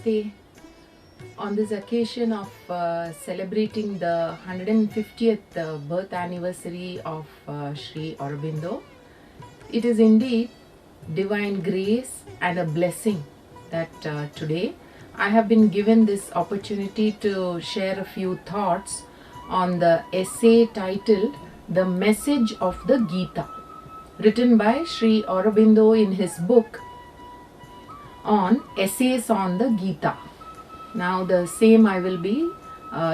Namaste. On this occasion of celebrating the 150th birth anniversary of Sri Aurobindo, it is indeed divine grace and a blessing that today I have been given this opportunity to share a few thoughts on the essay titled The Message of the Gita, written by Sri Aurobindo in his book on Essays on the Gita. Now the same I will be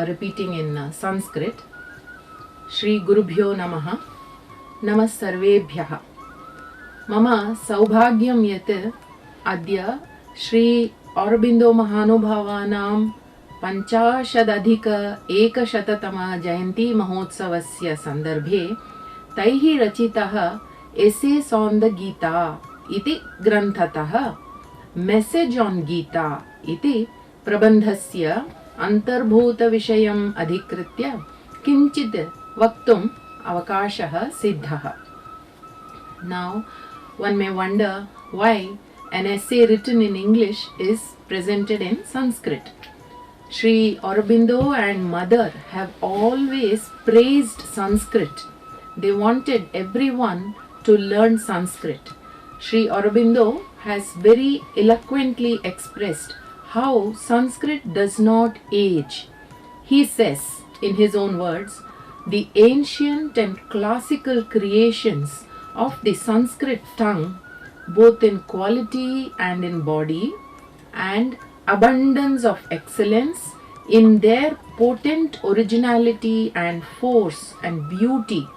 repeating in Sanskrit. Shri Gurubhyo Namaha. Namah Sarvebhyaha. Mama Saubhagyam Yat Adya Shri Aurobindo Mahanubhavanam Panchashadadhika Ekashatatama Jayanti Mahotsavasya Sandarbhe Taihi Rachitaha Essays on the Gita iti Granthatah Message on Gita iti Prabandhasya Antarbhuta Vishayam Adhikritya Kinchit Vaktum Avakashaha Siddhaha. Now, one may wonder why an essay written in English is presented in Sanskrit. Sri Aurobindo and Mother have always praised Sanskrit. They wanted everyone to learn Sanskrit. Sri Aurobindo has very eloquently expressed how Sanskrit does not age. He says, in his own words, the ancient and classical creations of the Sanskrit tongue, both in quality and in body, and abundance of excellence in their potent originality and force and beauty,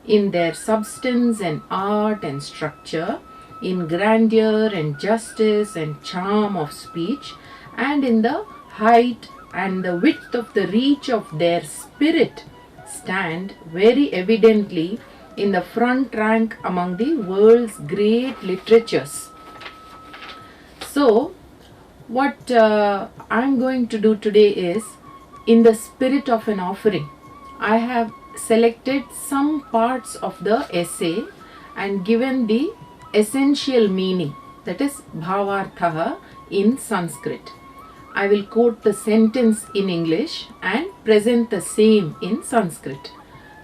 in their substance and art and structure, in grandeur and justice and charm of speech, and in the height and the width of the reach of their spirit, stand very evidently in the front rank among the world's great literatures. So, what I'm going to do today is, in the spirit of an offering, I have selected some parts of the essay and given the essential meaning, that is bhavarthaha in Sanskrit. I will quote the sentence in English and present the same in Sanskrit.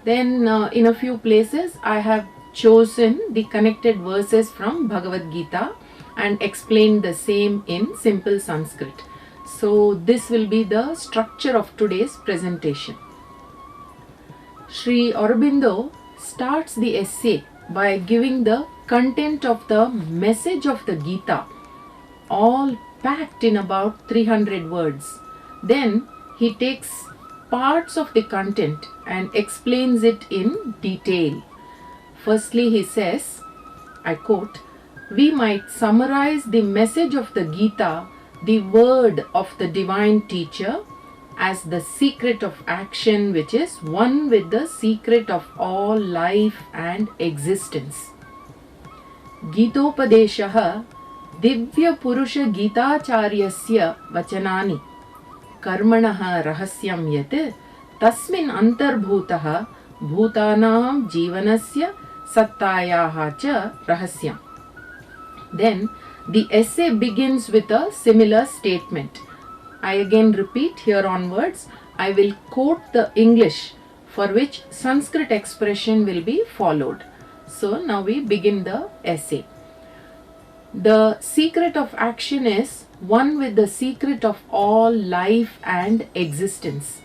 Then in a few places I have chosen the connected verses from Bhagavad Gita and explained the same in simple Sanskrit. So this will be the structure of today's presentation. Sri Aurobindo starts the essay by giving the content of the message of the Gita, all packed in about 300 words. Then he takes parts of the content and explains it in detail. Firstly, he says, I quote, "We might summarize the message of the Gita, the word of the divine teacher, as the secret of action which is one with the secret of all life and existence. Gitopadeshaha Divya Purusha Gitacharyasya Vachanani Karmanaha Rahasyam Yat Tasmin Antarbhutaha Bhutanam Jivanasya Sattayaha Cha Rahasyam." Then the essay begins with a similar statement. I again repeat here onwards, I will quote the English for which Sanskrit expression will be followed. So now we begin the essay. The secret of action is one with the secret of all life and existence.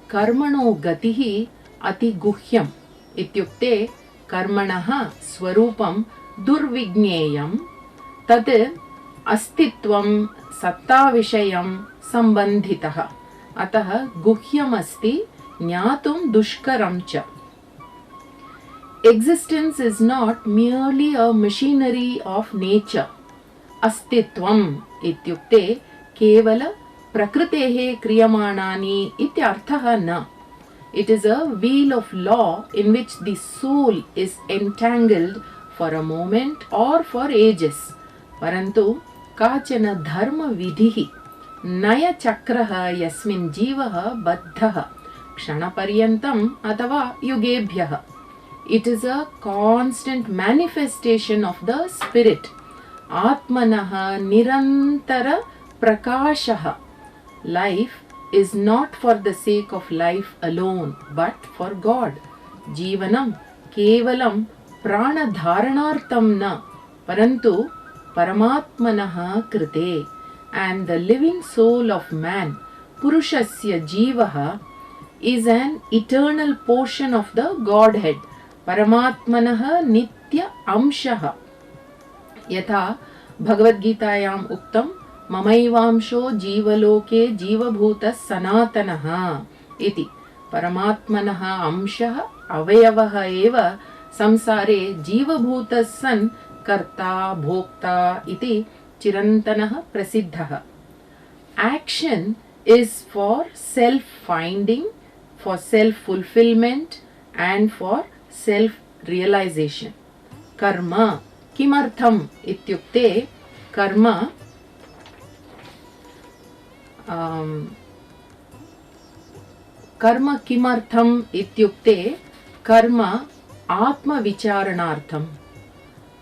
Karmano gatihi ati guhyam ityukte karmanaha swarupam durvigneyam tad astitvam sattavishayam sambandhitaha atah guhyam asti jnatum dushkaram cha. Existence is not merely a machinery of nature. Astitvam ityukte kevala prakritehe kriyamanani ityarthaha na. It is a wheel of law in which the soul is entangled for a moment or for ages. Parantu kachana dharma vidhihi naya chakraha yasmin jivaha baddhaha kshanapariyantam atava yugebhyaha. It is a constant manifestation of the spirit. Atmanaha nirantara prakashaha. Life is not for the sake of life alone, but for God. Jivanam kevalam pranadharanartham na, parantu paramatmanaha krite. And the living soul of man, purushasya jivaha, is an eternal portion of the Godhead. Paramatmanaha nitya amshaha. Yatha Bhagavad Gitayam uktam Mamaivamsho jivaloke jivabhutas sanatanaha iti. Paramatmanaha amshaha avayavaha eva samsare jivabhutas san karta bhokta iti chirantanaha prasiddhaha. Action is for self-finding, for self-fulfillment and for self-realization. Karma kimartham ityukte, karma karma kimartham ityukte, karma atma vicharanartham,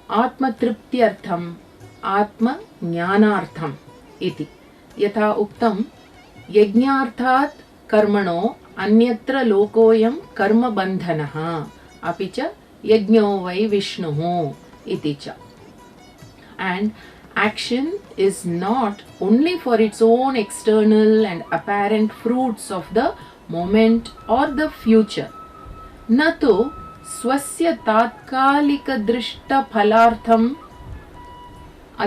atma triptyartham, atma jnanartham iti. Yatha uktam yajñarthat karmano अन्यत्र लोकोयम कर्म बंधनः अपि च यज्ञो वै विष्णुः इति च. And action is not only for its own external and apparent fruits of the moment or the future. न तु स्वस्य तात्कालिक दृष्ट फलार्थम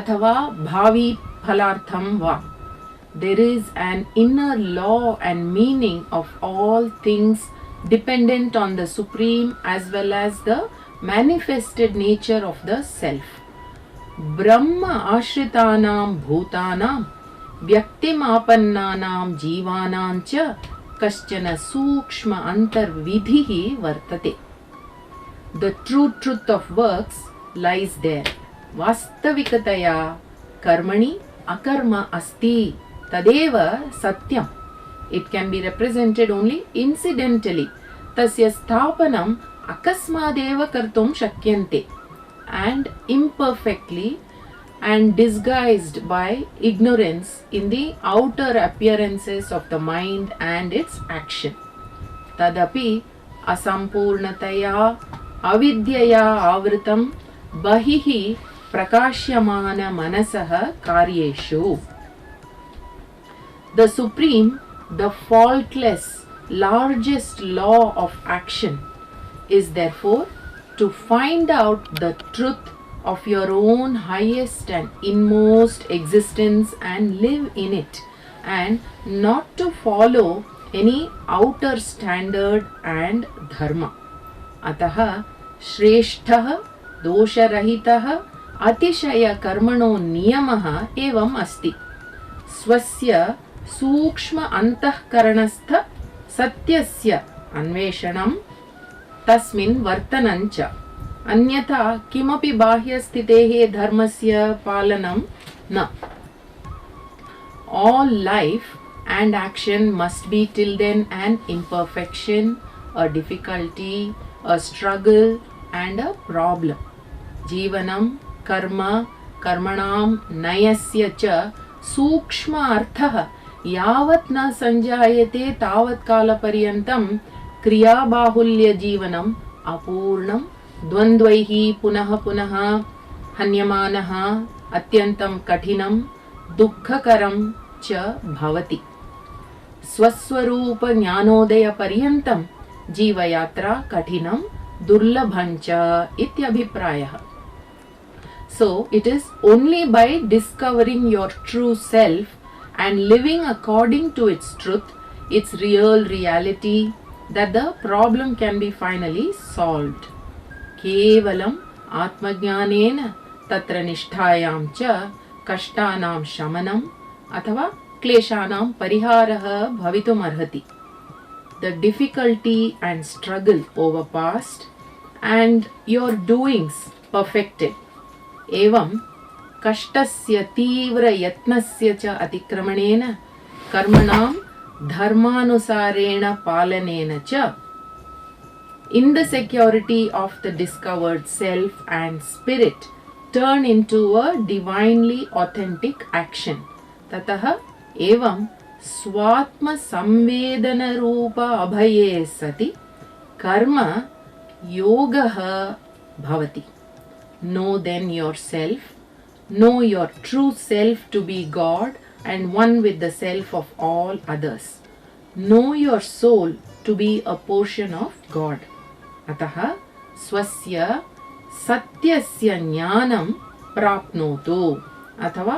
अथवा भावी फलार्थम वा. There is an inner law and meaning of all things dependent on the supreme as well as the manifested nature of the self. Brahma ashritanam bhutanam vyaktim apannanam jivanam cha kaschana sukshma antarvidhihi vartate. The true truth of works lies there. Vastavikataya karmani akarma asti tadeva satyam. It can be represented only incidentally. Tasya sthapanam akasmadeva kartum shakyante. And imperfectly and disguised by ignorance in the outer appearances of the mind and its action. Tadapi asampurnataya avidyaya avritam bahihi prakashyamana manasaha karyeshu. The supreme, the faultless, largest law of action is therefore to find out the truth of your own highest and inmost existence and live in it, and not to follow any outer standard and dharma. Ataha shreshthah dosharahitah atishaya karmano niyamah evam asti. Swasya सूक्ष्म अंतःकरणस्थ सत्यस्य अन्वेषणं तस्मिन् वर्तनञ्च अन्यथा किमपि बाह्यस्थितेः धर्मस्य पालनं न. All life and action must be till then an imperfection, a difficulty, a struggle and a problem. Jivanam karma karmanam nayasya cha सूक्ष्म अर्थः यावत् न संजायते तावत् कालपर्यन्तं क्रियाबाहुल्य जीवनम् अपूर्णं द्वन्द्वैः पुनः पुनः हन्यमानः अत्यन्तं कठिनं दुःखकरं च भवति. स्वस्वरूप ज्ञानोदय पर्यन्तं जीवयात्रा कठिनं दुर्लभं च इत्यभिप्रायः. So it is only by discovering your true self and living according to its truth, its real reality, that the problem can be finally solved. Kevalam atmajnanena tatra nishtayam cha kashtanam shamanam athava kleshanam pariharah bhavitum arhati. The difficulty and struggle overpassed and your doings perfected. एवं कष्टस्य तीव्र यत्नस्य च अतिक्रमणेन कर्मणां धर्मानुसारेण पालनेन च. In the security of the discovered self and spirit turn into a divinely authentic action. ततः एवं स्वात्मसंवेदनरूप अभये सति कर्म योगः भवति. Know then yourself, know your true self to be God and one with the self of all others. Know your soul to be a portion of God. अतः स्वस्य सत्यस्य ज्ञानं प्राप्नोतु अथवा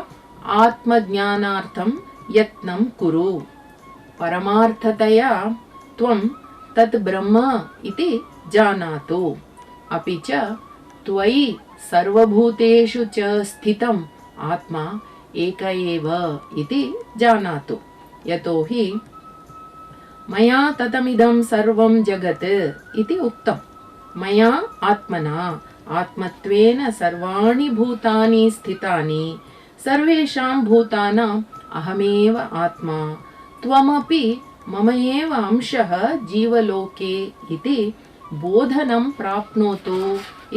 आत्मज्ञानार्थं यत्नं कुरु. परमार्थतया त्वं तत् ब्रह्म इति जानातु. अपि च त्वयि सर्वभूतेषु च स्थितम् आत्मा एक एव इति जानातु. यतोहि मया ततमिदं सर्वं जगत् इति उक्तम्. मया आत्मना आत्मत्वेन सर्वाणि भूतानि स्थितानि. सर्वेषां भूतानाम् अहमेव आत्मा. त्वमपि मम एव अंशः जीवलोके इति बोधनं प्राप्नोतु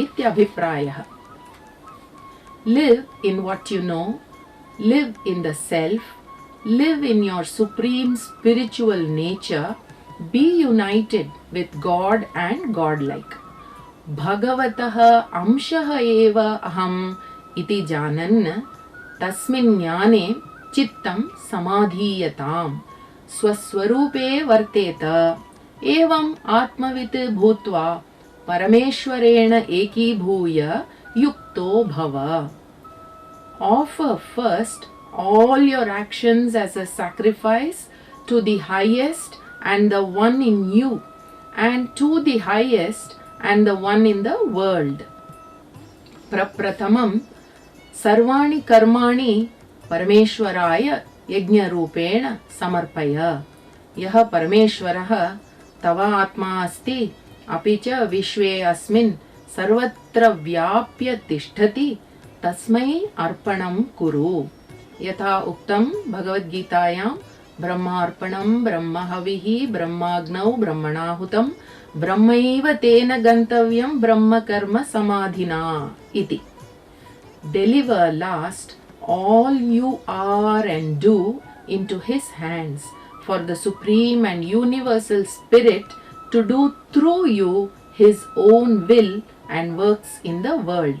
इत्यभिप्रायः. Live in what you know, live in the self, live in your supreme spiritual nature, be united with God and Godlike. भगवतः अंशः एव अहम् इति जानन् तस्मिन् ज्ञाने चित्तं समाधीयताम्. स्वस्वरूपे वर्तेत. एवम् आत्मवित् भूत्वा परमेश्वरेण एकीभूय युक्तो भव. Offer first all your actions as a sacrifice to the highest and the one in you, and to the highest and the one in the world. प्रप्रथमं सर्वाणि कर्माणि परमेश्वराय यज्ञरूपेण समर्पय. यः परमेश्वरः तव आत्मा अस्ति, अपि च विश्वे अस्मिन् सर्वत्र व्याप्य तिष्ठति, तस्मै अर्पणं कुरु. यथा उक्तं भगवद्गीतायां ब्रह्मार्पणं ब्रह्महविः ब्रह्माग्नौ ब्रह्मणाहुतं ब्रह्मैव तेन गन्तव्यं ब्रह्मकर्म समाधिना इति. Deliver last all you are and do into his hands for the supreme and universal spirit to do through you his own will and works in the world.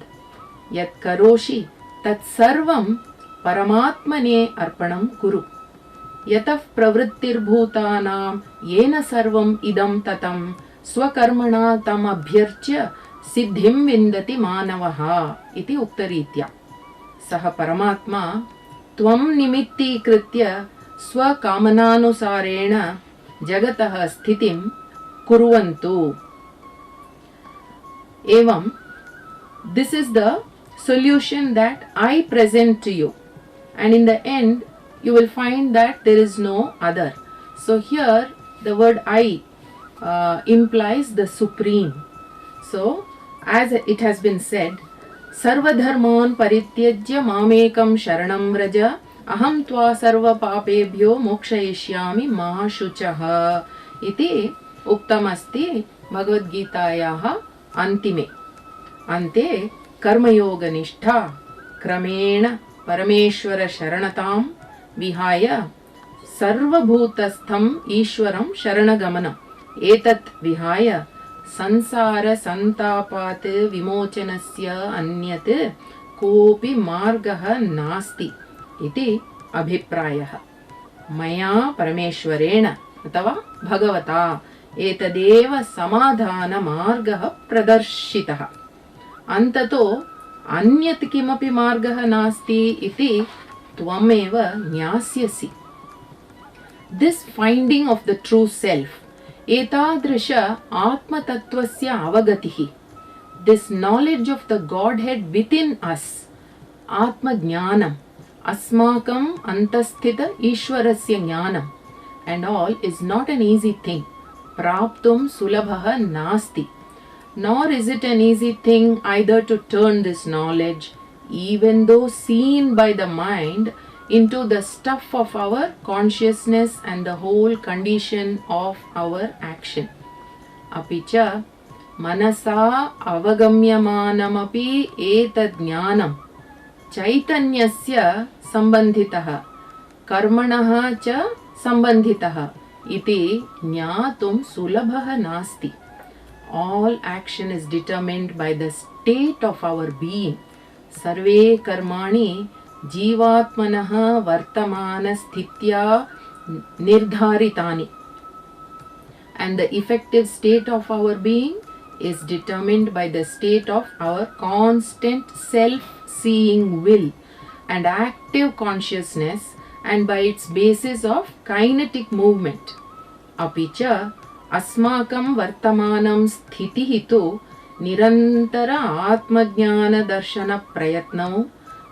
Yat karoshi tat sarvam paramatmane arpanam kuru. Yatah pravrittir bhutanam yena sarvam idam tatam swakarmana tam abhyarchya सिद्धिं विन्दति मानवः इति उक्तरीत्या. सः परमात्मा त्वं निमित्तीकृत्य स्वकामनानुसारेण जगतः स्थितिं कुर्वन्तु. एवं this is the solution that I present to you, and in the end you will find that there is no other. So here the word I implies the supreme. So as it has been said, सर्वधर्मान् परित्यज्य मामेकं शरणं व्रज अहं त्वा सर्वपापेभ्यो मोक्षयिष्यामि मा शुचः इति उक्तमस्ति भगवद्गीतायाः अन्ते कर्मयोगनिष्ठा क्रमेण परमेश्वर शरणतां विहाय सर्वभूतस्थं ईश्वरं शरणगमनम्. एतत् विहाय संसार संतापात् विमोचनस्य अन्यत् कोऽपि मार्गः नास्ति इति अभिप्रायः. मया परमेश्वरेण अथवा भगवता एतदेव समाधानमार्गः प्रदर्शितः. अन्ततो अन्यत् किमपि मार्गः नास्ति इति त्वमेव ज्ञास्यसि. This finding of the true self, एतादृश आत्मतत्त्वस्य अवगतिः, this knowledge of the Godhead within us, आत्मज्ञानम्, अस्माकम् अन्तःस्थित ईश्वरस्य ज्ञानम्, and all is not an easy thing. प्राप्तुं सुलभः नास्ति. Nor is it an easy thing either to turn this knowledge, even though seen by the mind, into the stuff of our consciousness and the whole condition of our action. Apicha manasa avagamyamanamapi etad jnanam chaitanyasya sambandhitah कर्मणः च सम्बन्धितः इति ज्ञातुं सुलभः नास्ति. All action is determined by the state of our being. सर्वे कर्माणि जीवात्मनः वर्तमानस्थित्या निर्धारितानि. And the effective state of our being is determined by the state of our constant self-seeing will and active consciousness, and by its basis of kinetic movement. अपि च अस्माकं वर्तमानं स्थितिः तु निरन्तर आत्मज्ञानदर्शनप्रयत्नौ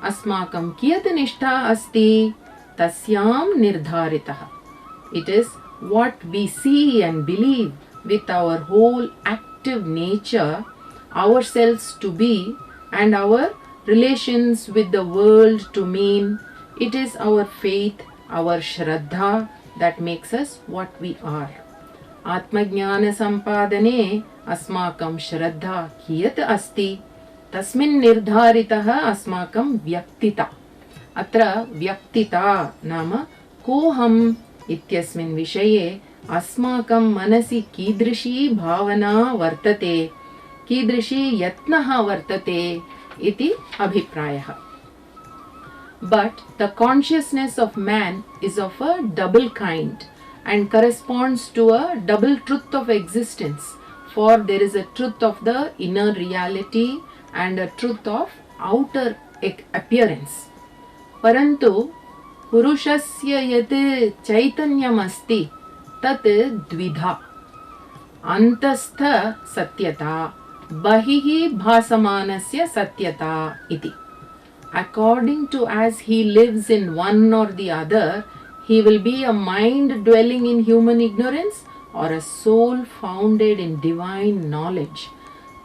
अस्माकं कियत् निष्ठा अस्ति तस्यां निर्धारितः. It is what we see and believe with our whole active nature, ourselves to be, and our relations with the world to mean. It is our faith, our shraddha that makes us what we are. आत्मज्ञान संपादने अस्माकं श्रद्धा कियत् अस्ति तस्मिन् निर्धारितः अस्माकं व्यक्तिता. अत्र व्यक्तिता नाम कोऽहम् इत्यस्मिन् विषये अस्माकं मनसि कीदृशी भावना वर्तते, कीदृशी यत्नः वर्तते इति अभिप्रायः. But the consciousness of man is of a double kind and corresponds to a double truth of existence, for there is a truth of the inner reality and a truth of outer appearance. Parantu purushasya yat chaitanyam asti tat dvidha antastha satyata bahihi bhasamanasya satyata iti. According to as he lives in one or the other, he will be a mind dwelling in human ignorance or a soul founded in divine knowledge.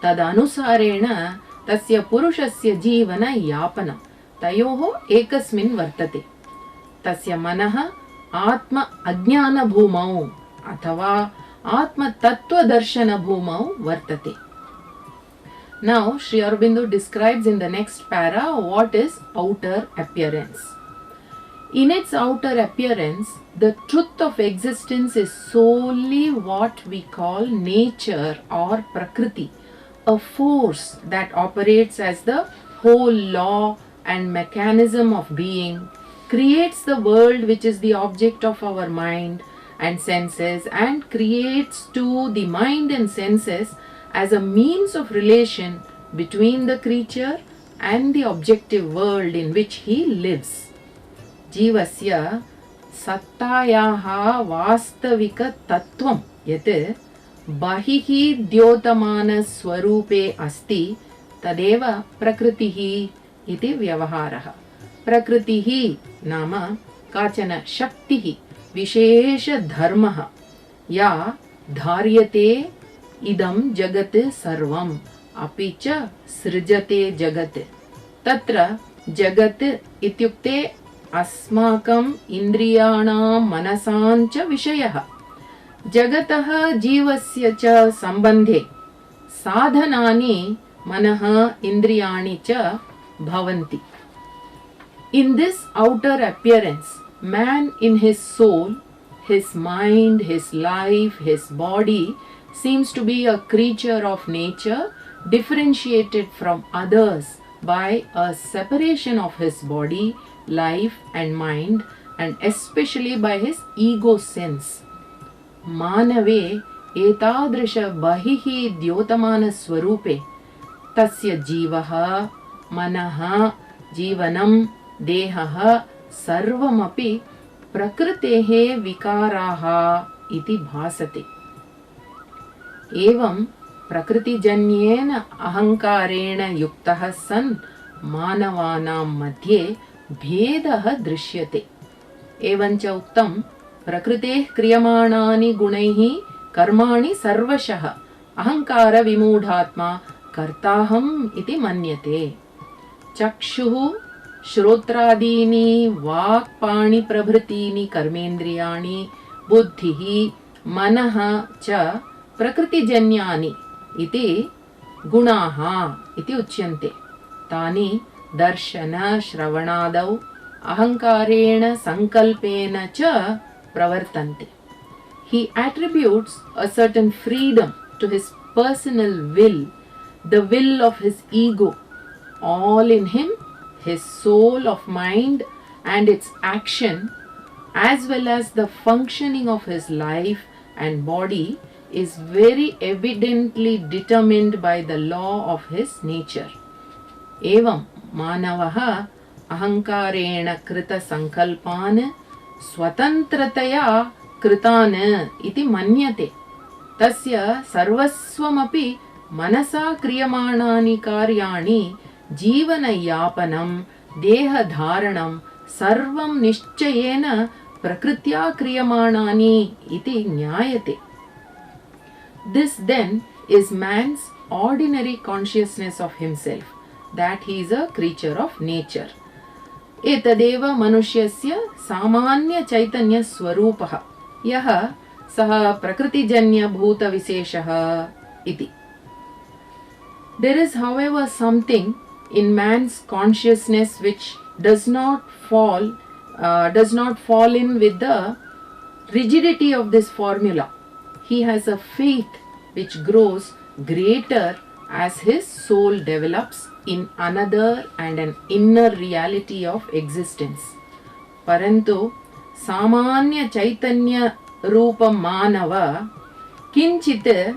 Tadanusarena tasya purushasya jivana yapana tayoho ekasmin vartate. Tasya manaha atma ajnana bhumau athava atma tattva darshana bhumau vartate. Now, Sri Aurobindo describes in the next para what is outer appearance. In its outer appearance, the truth of existence is solely what we call nature or prakriti, a force that operates as the whole law and mechanism of being, creates the world which is the object of our mind and senses, and creates to the mind and senses as a means of relation between the creature and the objective world in which he lives. Jivasya sattayaha vastavika tattvam yat bahihi dyotamana swarupe asti tadeva prakritihi iti vyavaharaha. Prakritihi nama kachana shaktihi vishesha dharmaha ya dharyate idam jagat sarvam api cha srijate jagat. Tatra jagat ityukte अस्माकं इंद्रियाणां मनसां च विषयः. जगतः जीवस्य च संबंधे साधनानि मनः इंद्रियाणि च भवन्ति. In this outer appearance, man in his soul, his mind, his life, his body seems to be a creature of nature differentiated from others by a separation of his body, life and mind, and especially by his ego sense. Manave etadrisha bahihi dyotamana swarupe tasya jivaha manaha jivanam dehaha sarvamapi prakritehe vikaraha iti bhasate. Evam prakritijanyen ahankareण युक्तः सन मानवानां मध्ये भेदः दृश्यते. एवञ्च उक्तं प्रकृतेः क्रियमाणानि गुणैः कर्माणि सर्वशः अहंकार विमूढात्मा कर्ताहम् इति मन्यते. चक्षुः श्रोत्रादीनि वाक् पाणि प्रभृतीनि कर्मेन्द्रियाणि बुद्धिः मनः च प्रकृतिजन्यानि इति गुणाः इति उच्यन्ते. तानि दर्शन श्रवणादौ ahankarena sankalpena cha pravartante. He attributes a certain freedom to his personal will, the will of his ego, all in him, his soul of mind and its action, as well as the functioning of his life and body, is very evidently determined by the law of his nature. Evam manavaha ahankarena krita sankalpan swatantrataya kritana iti manyate. Tasya sarvasvamapi manasa kriyamanani karyani जीवनयापनं देहधारणं सर्वं निश्चयेन प्रकृत्या क्रियमाणानि इति ज्ञायते. This then is man's ordinary consciousness of himself, that he is a creature of nature. एतदेव मनुष्यस्य सामान्य चैतन्य स्वरूपः यः सः प्रकृतिजन्य भूतविशेषः इति. There is, however, something in man's consciousness which does not fall in with the rigidity of this formula. He has a faith which grows greater as his soul develops in another and an inner reality of existence. Parantu samanya chaitanya rupa manava kinchit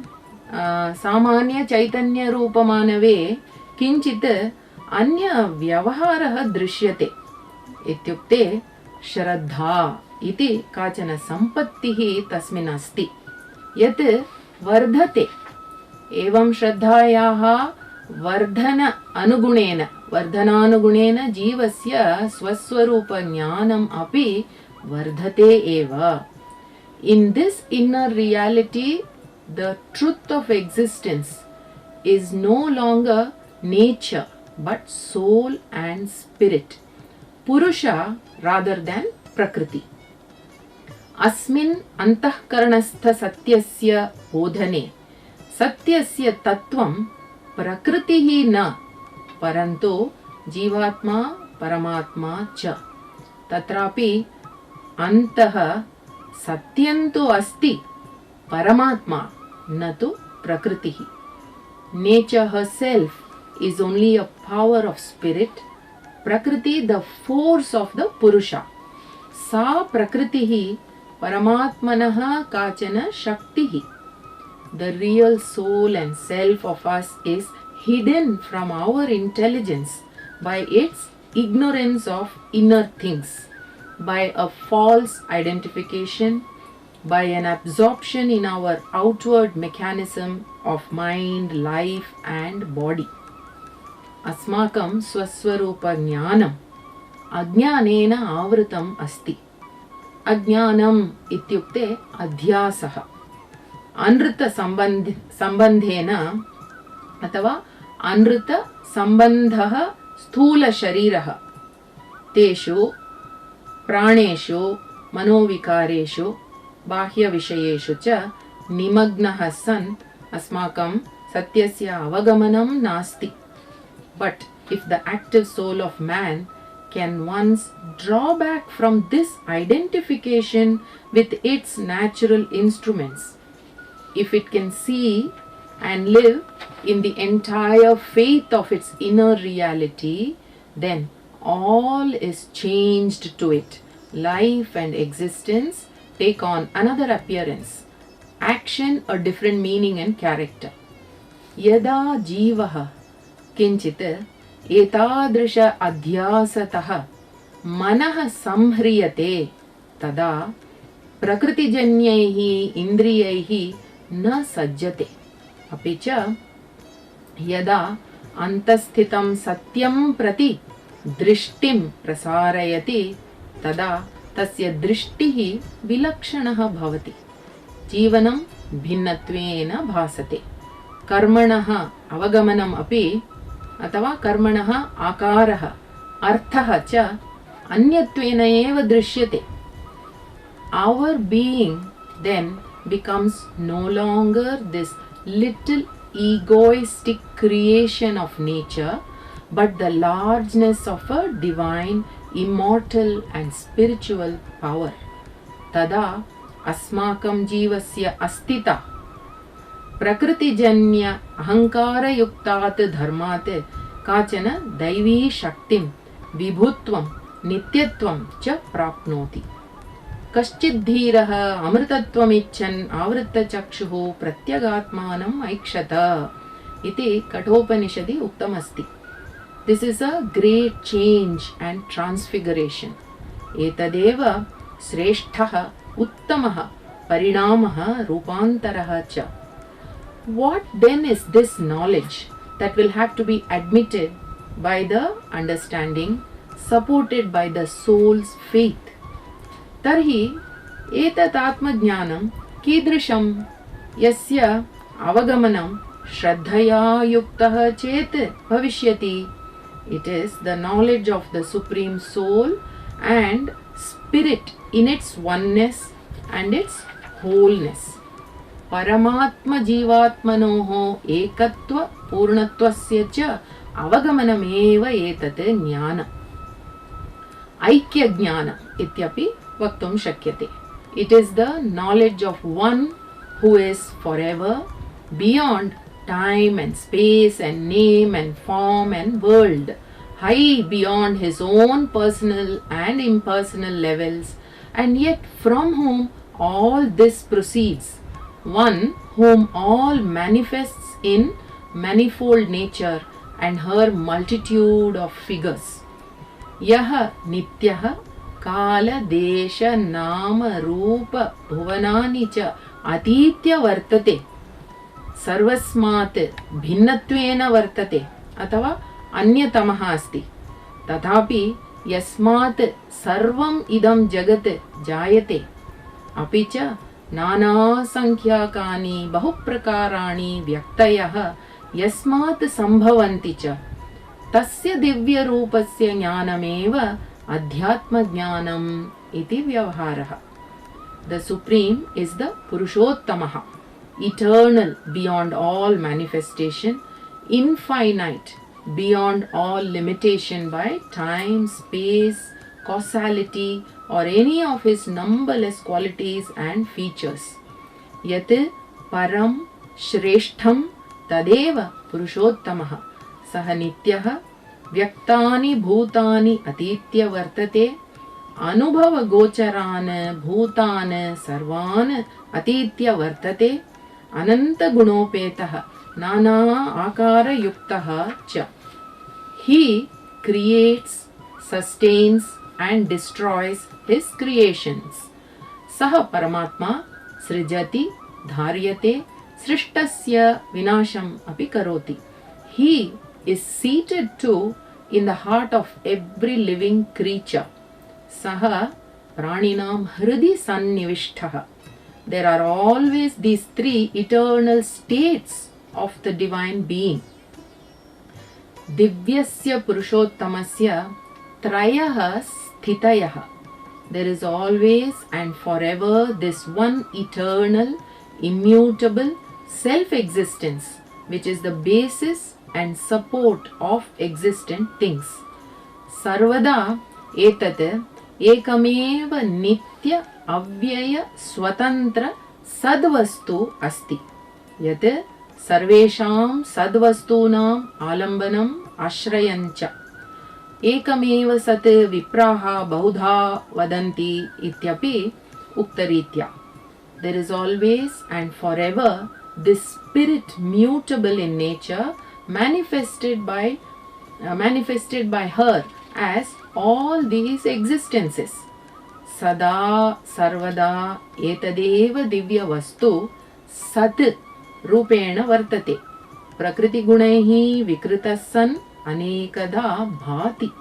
सामान्य चैतन्य रूपमानवे किंचित अन्य व्यवहारः दृश्यते. इत्युक्ते श्रद्धा इति काचन संपत्तिः तस्मिन् अस्ति यत् वर्धते. एवं श्रद्धायाः वर्धनानुगुणेन जीवस्य स्वस्वरूप ज्ञानम् अपि वर्धते एव. In this inner reality, the truth of existence is no longer nature but soul and spirit, Purusha rather than Prakriti. Asmin antahkaranastha satyasya bodhane satyasya tattvam prakritihi na paranto jivatma paramatma cha. Tatrapi antah satyantu asti paramatma natu prakritihi. Nature herself is only a power of spirit, Prakriti the force of the Purusha. Sa prakritihi paramatmanaha kachana shaktihi. The real soul and self of us is hidden from our intelligence by its ignorance of inner things, by a false identification, by an absorption in our outward mechanism of mind, life and body. Asmakam swaswarupa jnanam ajnanena avrutam asti. Ajnanam ityukte adhyasaha. Anrita sambandhena अथवा अनृत संबंधः स्थूल शरीरः तेषु प्राणेषु मनोविकारेषु बाह्य विषयेषु च निमग्नः सन् अस्माकं सत्यस्य अवगमनं नास्ति. But if the active soul of man can once draw back from this identification with its natural instruments, if it can see and live in the entire faith of its inner reality, then all is changed to it. Life and existence take on another appearance, action a different meaning and character. Yada jivaha kinchit etadrisha adhyasatah manah samhriyate tada prakritijanyaih indriyaih na sajjate. अपि च यदा अंतस्थितं सत्यं प्रति दृष्टिं प्रसारयति तदा तस्य दृष्टिः विलक्षणः भवति. जीवनं भिन्नत्वेन भासते. कर्मणः अवगमनम् अपि अथवा कर्मणः आकारः अर्थः च अन्यत्वेन एव दृश्यते. Our being then becomes no longer this little egoistic creation of nature, but the largeness of a divine immortal and spiritual power. Tada asmakam jivasya astita prakrtijanya ahankara yuktat dharmat kachana daivi shaktim vibhutvam nityatvam cha prapnoti. कश्चिद्धीरः अमृतत्वमिच्छन् आवृत्तचक्षुः प्रत्यगात्मानम् ऐक्षत इति कठोपनिषदि उक्तमस्ति. This is a great change and transfiguration. एतदेव श्रेष्ठः उत्तमः परिणामः रूपान्तरः च. What then is this knowledge that will have to be admitted by the understanding, supported by the soul's faith? तर्हि एतत् आत्मज्ञानं कीदृशं यस्य अवगमनं श्रद्धया युक्तः चेत् भविष्यति. It is the knowledge of the Supreme Soul and Spirit in its oneness and its wholeness. परमात्म जीवात्मनोः एकत्व पूर्णत्वस्य च अवगमनमेव एतत् ज्ञानम्. ऐक्यज्ञानम् इत्यपि वक्तुं शक्यते. It is the knowledge of one who is forever beyond time and space and name and form and world, high beyond his own personal and impersonal levels, and yet from whom all this proceeds, one whom all manifests in manifold nature and her multitude of figures. Yah nityah काल देश नाम रूप भुवनानि च अतीत्य वर्तते, सर्वस्मात् भिन्नत्वेन वर्तते अथवा अन्यतमः अस्ति. तथापि यस्मात् सर्वम् इदं जगत् जायते, अपि च नानासंख्याकानि बहुप्रकाराणि व्यक्तयः यस्मात् सम्भवन्ति च, तस्य दिव्यरूपस्य ज्ञानमेव अध्यात्मज्ञानम् इति व्यवहारः. The Supreme is the Purushottamah, eternal beyond all manifestation, infinite beyond all limitation by time, space, causality or any of his numberless qualities and features. Yat param shreshtham tadeva Purushottamah saha nityah व्यक्तानि भूतानि अतीत्य वर्तते, अनुभव गोचरान् भूतान् सर्वान् अतीत्य वर्तते, अनंत गुणोपेतः नाना आकार युक्तः च. He creates, sustains and destroys his creations. सः परमात्मा सृजति, धार्यते, सृष्टस्य विनाशम् अपि करोति. He is seated too in the heart of every living creature. Saha praninam hridi sannivishthah. There are always these three eternal states of the divine being. Divyasya Purushottamasya trayah sthitayah. There is always and forever this one eternal, immutable self-existence, which is the basis and support of existent things. Sarvada etat ekamev nitya avyaya swatantra sadvastu asti. Yat sarvesham sadvastunam alambanam ashrayancha. Ekamev sat vipraha bahudha vadanti ityapi uktaritya. There is always and forever this spirit mutable in nature, manifested by her as all these existences. Sada sarvada etadeva divya vastu sat rupena vartate, prakriti gunaihi vikritassan anekada bhati.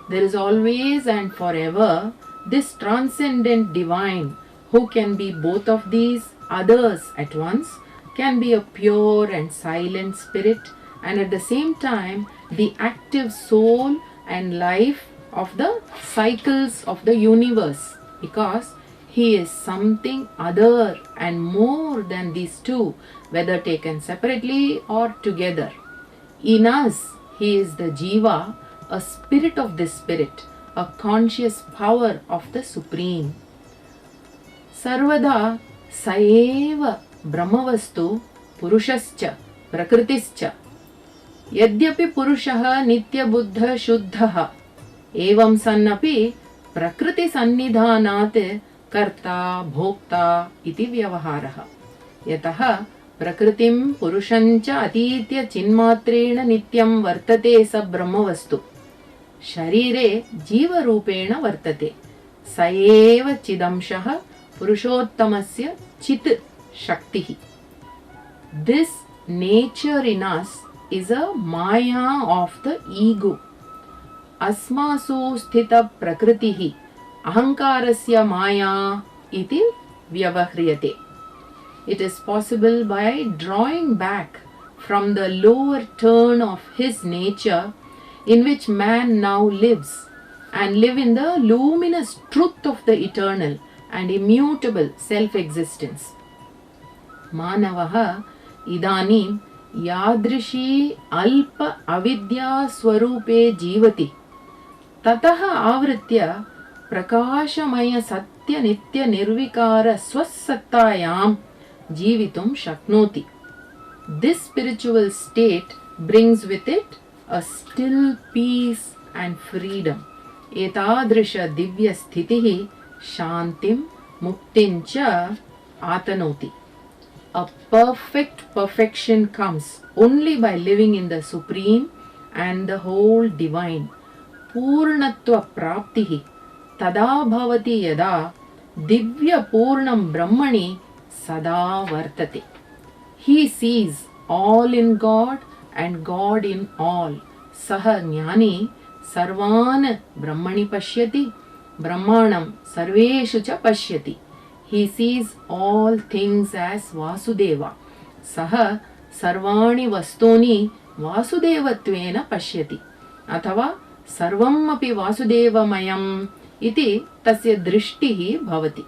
There is always and forever this transcendent divine who can be both of these others at once, can be a pure and silent spirit, and at the same time the active soul and life of the cycles of the universe, because he is something other and more than these two, whether taken separately or together. In us, he is the Jiva, a spirit of this spirit, a conscious power of the Supreme. Sarvada saeva brahmavastu purushascha prakritischa. Yadyapi purushah nityabuddha shuddhah evam sannapi prakriti sannidhanat karta bhokta iti vyavaharah. Yatah prakritim purushancha atitya chinmatrena nityam vartate sa brahmavastu. Sharire jiva rupena vartate. Saeva chidamshah purushottamasya chit shaktihi. This nature in us is a maya of the ego. Asmasu sthita prakritihi ahankarasya maya iti vyavahriyate. It is possible by drawing back from the lower turn of his nature in which man now lives and live in the luminous truth of the eternal and immutable self-existence. Manavaha idanim yadrishi alpa avidya swarupe jivati tataha avritya prakashamaya satya nitya nirvikara swassattayam jivitum shaknoti. This spiritual state brings with it a still peace and freedom. Etadrisha divya sthitihi shantim muktincha atanoti. A perfect perfection comes only by living in the Supreme and the whole Divine. Poornatva praptihi tada bhavati yada divya purnam brahmani sada vartate. He sees all in God and God in all. Saha jnani sarvan brahmani pashyati brahmanam sarveshu cha pashyati. He sees all things as Vasudeva. Saha sarvani vastuni vasudevatvena pashyati. Athava sarvam api vasudevamayam iti tasya drishtihi bhavati.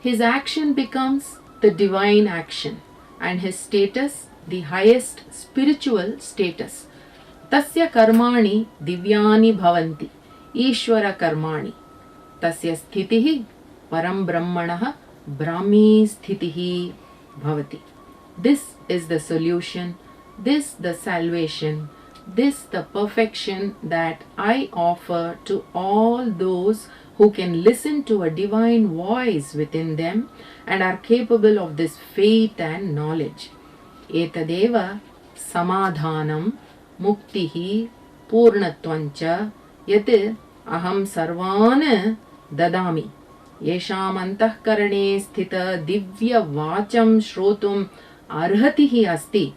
His action becomes the divine action and his status the highest spiritual status. Tasya karmani divyani bhavanti Ishvara karmani. Tasya sthitihi param brahmanah brahmi sthitihi bhavati. This is the solution, this the salvation, this the perfection that I offer to all those who can listen to a divine voice within them and are capable of this faith and knowledge. Etadeva samadhanam muktihi purnatvancha yat aham sarvan dadami. Yesham antahkarane sthita divya vacham shrotum arhatihi asti.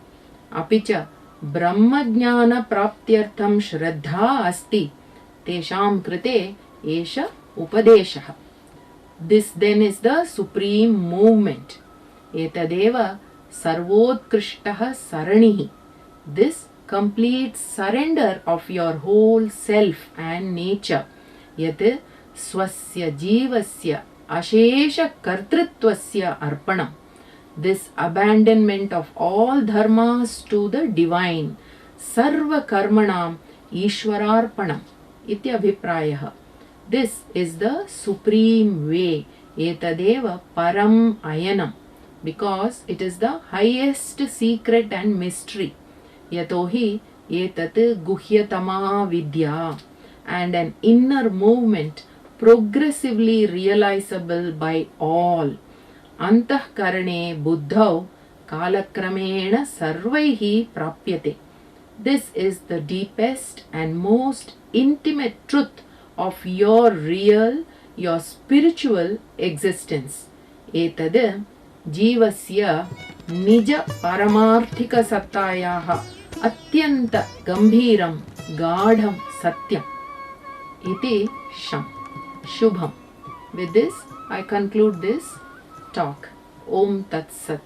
Apicha brahma jnana praptyartham shraddha asti. Tesham krite esha upadeshah. This then is the supreme movement. Etadeva sarvodkrishtaha saranihi. This complete surrender of your whole self and nature. Yat swasya jivasya ashesha kartritvasya arpanam. This abandonment of all dharmas to the divine. Sarva karmanam ishwararpanam iti abhiprayah. This is the supreme way. Etadeva param ayanam. Because it is the highest secret and mystery. Yatohi etat guhyatama vidya. And an inner movement progressively realizable by all. Antahkarane buddhau kalakramena sarvaihi prapyate. This is the deepest and most intimate truth of your real, your spiritual existence. Etad jivasya nija paramarthika sattayaha atyanta gambhiram gadham satyam iti shubham. With this, I conclude this talk. Om Tat Sat.